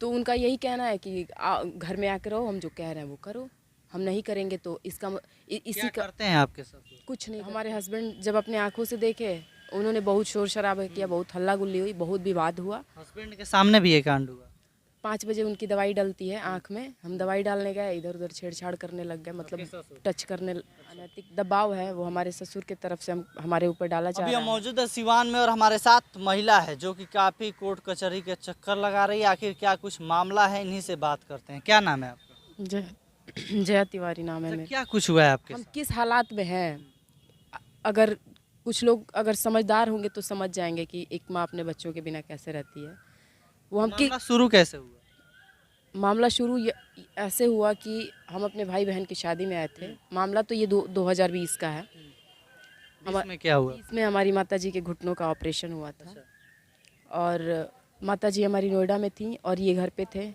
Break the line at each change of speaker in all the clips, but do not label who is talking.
तो उनका यही कहना है कि घर में आके रहो, हम जो कह रहे हैं वो करो, हम नहीं करेंगे तो इसका इसी
क्या
का
करते हैं आपके ससुर?
कुछ नहीं। हमारे हस्बैंड जब अपने आंखों से देखे, उन्होंने बहुत शोर शराबा किया, बहुत हल्ला गुल्ली हुई, बहुत विवाद हुआ।
हस्बैंड के सामने भी ये कांड हुआ?
5 बजे उनकी दवाई डलती है आँख में, हम दवाई डालने गए, इधर उधर छेड़छाड़ करने लग गए, मतलब टच करने। अनैतिक दबाव है वो हमारे ससुर की तरफ से हमारे ऊपर डाला जा
अभी
रहा
हम
है।
मौजूद है सिवान में और हमारे साथ महिला है जो कि काफी कोर्ट कचहरी के चक्कर लगा रही है। आखिर क्या कुछ मामला है, इन्हीं से बात करते हैं। क्या नाम है आपका?
जया तिवारी नाम है
अच्छा,
मेरा।
क्या कुछ हुआ है आपके
हम
साथ?
किस हालात में हैं, अगर कुछ लोग अगर समझदार होंगे तो समझ जाएंगे कि एक माँ अपने बच्चों के बिना कैसे रहती है। वो हम कि
मामला शुरू कैसे हुआ?
मामला शुरू ऐसे हुआ कि हम अपने भाई बहन की शादी में आए थे। मामला तो ये 2020 का है।
इसमें क्या हुआ?
इसमें हमारी माताजी के घुटनों का ऑपरेशन हुआ था।
अच्छा।
और माताजी हमारी नोएडा में थी और ये घर पे थे।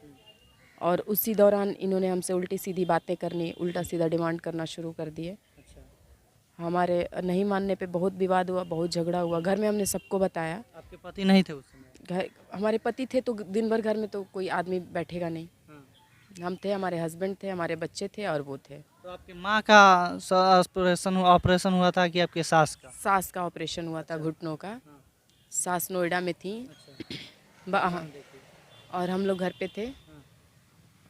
और उसी दौरान इन्होंने हमसे उल्टी सीधी बातें करनी, उल्टा सीधा डिमांड करना शुरू कर दिए।
अच्छा।
हमारे नहीं मानने पे बहुत विवाद हुआ, बहुत झगड़ा हुआ। घर में हमने सबको बताया।
आपके पति नहीं थे उस समय?
घर हमारे पति थे तो दिन भर घर में तो कोई आदमी बैठेगा नहीं।
हाँ।
हम थे, हमारे हस्बैंड थे, हमारे बच्चे थे और वो थे।
तो आपकी माँ का ऑपरेशन हुआ था कि आपके सास का?
सास का ऑपरेशन हुआ था घुटनों का।
हाँ।
सास नोएडा में थी। हाँ। और हम लोग घर पे थे।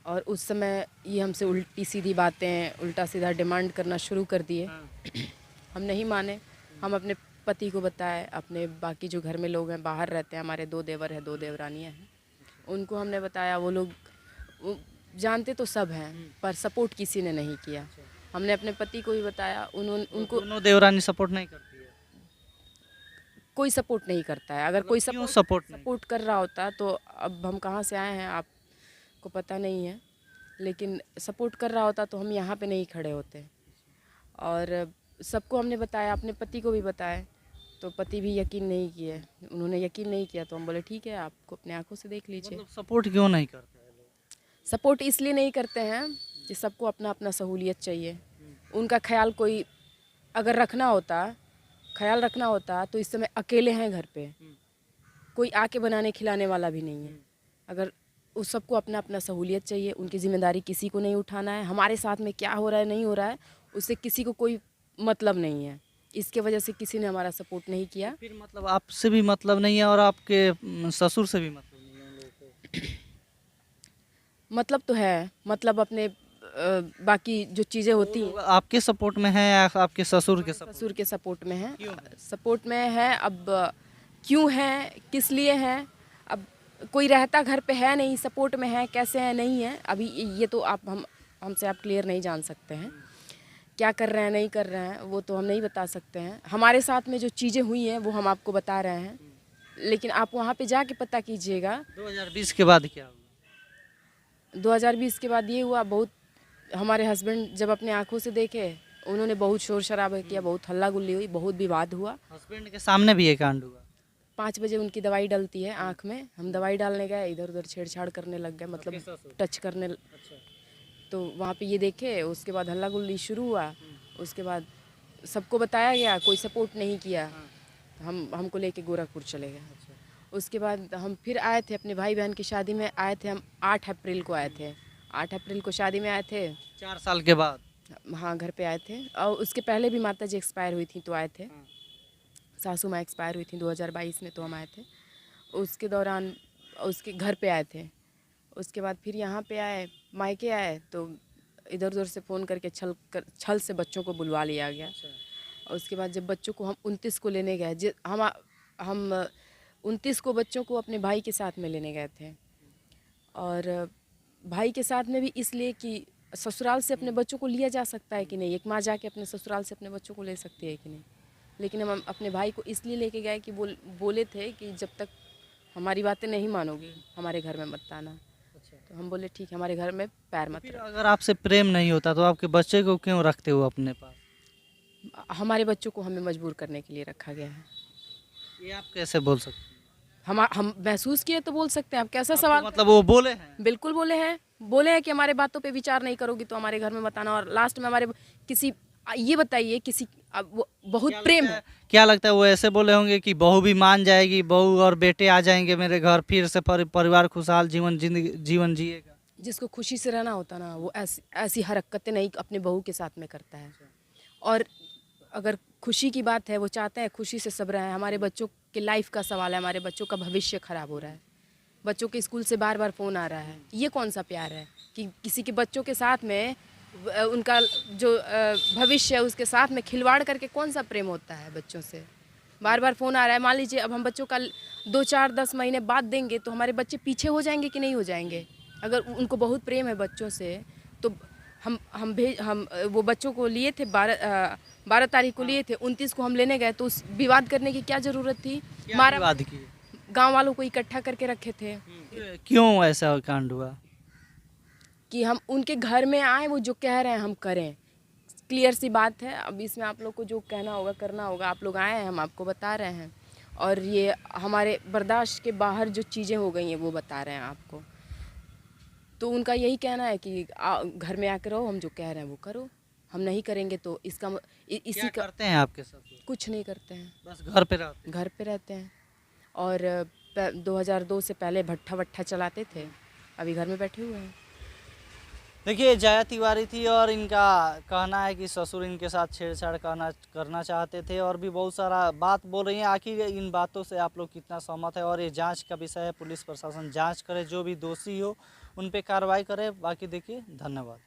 और उस समय ये हमसे उल्टी सीधी बातें, उल्टा सीधा डिमांड करना शुरू कर दिए। हम नहीं माने। हम अपने पति को बताए, अपने बाकी जो घर में लोग हैं, बाहर रहते हैं, हमारे 2 देवर हैं, 2 देवरानियाँ हैं, उनको हमने बताया। वो लोग जानते तो सब हैं पर सपोर्ट किसी ने नहीं किया। हमने अपने पति को भी बताया, उनको
दोनों देवरानी सपोर्ट नहीं करती है?
कोई सपोर्ट नहीं करता है। अगर कोई
क्यों
सपोर्ट
नहीं?
सपोर्ट कर रहा होता तो अब हम कहाँ से आए हैं आपको पता नहीं है, लेकिन सपोर्ट कर रहा होता तो हम यहाँ पे नहीं खड़े होते। और सबको हमने बताया, अपने पति को भी बताया, तो पति भी यकीन नहीं किए। उन्होंने यकीन नहीं किया तो हम बोले ठीक है, आपको अपने आंखों से देख लीजिए।
मतलब सपोर्ट क्यों नहीं करते हैं लोग?
सपोर्ट इसलिए नहीं करते हैं कि सबको अपना अपना सहूलियत चाहिए। उनका ख्याल कोई अगर ख्याल रखना होता तो इस समय अकेले हैं घर पे, कोई आके बनाने खिलाने वाला भी नहीं है। अगर उस सबको अपना अपना सहूलियत चाहिए, उनकी जिम्मेदारी किसी को नहीं उठाना है। हमारे साथ में क्या हो रहा है नहीं हो रहा है उससे किसी को कोई मतलब नहीं है। इसके वजह से किसी ने हमारा सपोर्ट नहीं किया।
फिर मतलब आपसे भी मतलब नहीं है और आपके ससुर से भी मतलब नहीं है उन लोगों को?
मतलब तो है, मतलब अपने बाकी जो चीज़ें होती हैं।
आपके सपोर्ट में है या आपके ससुर के सपोर्ट?
ससुर के सपोर्ट में है।
क्यों?
सपोर्ट में है। अब क्यों है, किस लिए है, अब कोई रहता घर पे है नहीं, सपोर्ट में है, कैसे है नहीं है, अभी ये तो हमसे आप क्लियर नहीं जान सकते हैं। क्या कर रहे हैं नहीं कर रहे हैं वो तो हम नहीं बता सकते हैं। हमारे साथ में जो चीज़ें हुई हैं वो हम आपको बता रहे हैं, लेकिन आप वहाँ पे जाके पता कीजिएगा।
2020 के बाद क्या हुआ?
2020 के बाद ये हुआ, बहुत हमारे हस्बैंड जब अपने आंखों से देखे, उन्होंने बहुत शोर शराबा किया, बहुत हल्ला गुल्ली हुई, बहुत विवाद हुआ।
हस्बैंड के सामने भी ये कांड हुआ?
5 बजे उनकी दवाई डलती है आँख में, हम दवाई डालने गए, इधर उधर छेड़छाड़ करने लग गए, मतलब टच करने। तो वहाँ पे ये देखे, उसके बाद हल्ला गुल्ली शुरू हुआ। उसके बाद सबको बताया गया, कोई सपोर्ट नहीं किया। हमको लेके गोरखपुर चले गए। उसके बाद हम फिर आए थे अपने भाई बहन की शादी में आए थे। हम 8 अप्रैल को आए थे। 8 अप्रैल को शादी में आए थे।
4 साल के बाद?
हाँ, घर पे आए थे। और उसके पहले भी माता जी एक्सपायर हुई थी तो आए थे। सासू माँ एक्सपायर हुई थी 2022 में तो हम आए थे। उसके दौरान उसके घर पे आए थे। उसके बाद फिर यहाँ पे आए, मायके आए तो इधर उधर से फ़ोन करके छल से बच्चों को बुलवा लिया गया। और उसके बाद जब बच्चों को हम 29 को लेने गए, हम 29 को बच्चों को अपने भाई के साथ में लेने गए थे। और भाई के साथ में भी इसलिए कि ससुराल से अपने बच्चों को लिया जा सकता है कि नहीं, एक माँ जाके अपने ससुराल से अपने बच्चों को ले सकती है कि नहीं। लेकिन हम अपने भाई को इसलिए लेके गए कि बोले थे कि जब तक हमारी बातें नहीं मानोगी हमारे घर में मत आना। तो हम बोले ठीक है, हमारे घर में पैर मत
फिर
रख।
अगर आपसे प्रेम नहीं होता तो आपके बच्चे को क्यों रखते हो अपने पास?
हमारे बच्चों को हमें मजबूर करने के लिए रखा गया है।
ये आप कैसे बोल सकते हैं?
हम महसूस किए तो बोल सकते हैं। आप कैसा
आपको
सवाल
मतलब वो बोले हैं?
बिल्कुल बोले हैं कि हमारे बातों पे विचार नहीं करोगी तो हमारे घर में मत आना। और लास्ट में हमारे किसी ये बताइए किसी अब वो बहुत प्रेम है।
क्या लगता है वो ऐसे बोले होंगे कि बहू भी मान जाएगी, बहू और बेटे आ जाएंगे मेरे घर, फिर से परिवार खुशहाल जीवन जिएगा?
जिसको खुशी से रहना होता ना वो ऐसी ऐसी हरकतें नहीं अपने बहू के साथ में करता है। और अगर खुशी की बात है, वो चाहते हैं खुशी से सब रहें। हमारे बच्चों के लाइफ का सवाल है, हमारे बच्चों का भविष्य खराब हो रहा है, बच्चों के स्कूल से बार बार फ़ोन आ रहा है। ये कौन सा प्यार है कि किसी के बच्चों के साथ में उनका जो भविष्य है उसके साथ में खिलवाड़ करके कौन सा प्रेम होता है बच्चों से? बार बार फ़ोन आ रहा है। मान लीजिए अब हम बच्चों का 2 4 10 महीने बाद देंगे तो हमारे बच्चे पीछे हो जाएंगे कि नहीं हो जाएंगे? अगर उनको बहुत प्रेम है बच्चों से तो हम वो बच्चों को लिए थे 12 तारीख को लिए थे, 29 को हम लेने गए तो उस विवाद करने की क्या ज़रूरत थी?
क्या विवाद की?
गांव वालों को इकट्ठा करके रखे थे
क्यों ऐसा कांड हुआ?
कि हम उनके घर में आए, वो जो कह रहे हैं हम करें। क्लियर सी बात है। अब इसमें आप लोग को जो कहना होगा करना होगा। आप लोग आए हैं, हम आपको बता रहे हैं, और ये हमारे बर्दाश्त के बाहर जो चीज़ें हो गई हैं वो बता रहे हैं आपको। तो उनका यही कहना है कि घर में आकर रहो, हम जो कह रहे हैं वो करो, हम नहीं करेंगे तो इसका इसी
क्या
का
करते हैं आपके ससुर?
कुछ नहीं करते हैं,
बस घर पे रहते हैं?
घर पे रहते हैं। और 2002 से पहले भट्ठा वट्ठा चलाते थे, अभी घर में बैठे हुए हैं।
देखिए जया तिवारी थी और इनका कहना है कि ससुर इनके साथ छेड़छाड़ करना चाहते थे, और भी बहुत सारा बात बोल रही हैं। आखिर इन बातों से आप लोग कितना सहमत है? और ये जांच का विषय है, पुलिस प्रशासन जांच करे, जो भी दोषी हो उन पे कार्रवाई करे। बाकी देखिए, धन्यवाद।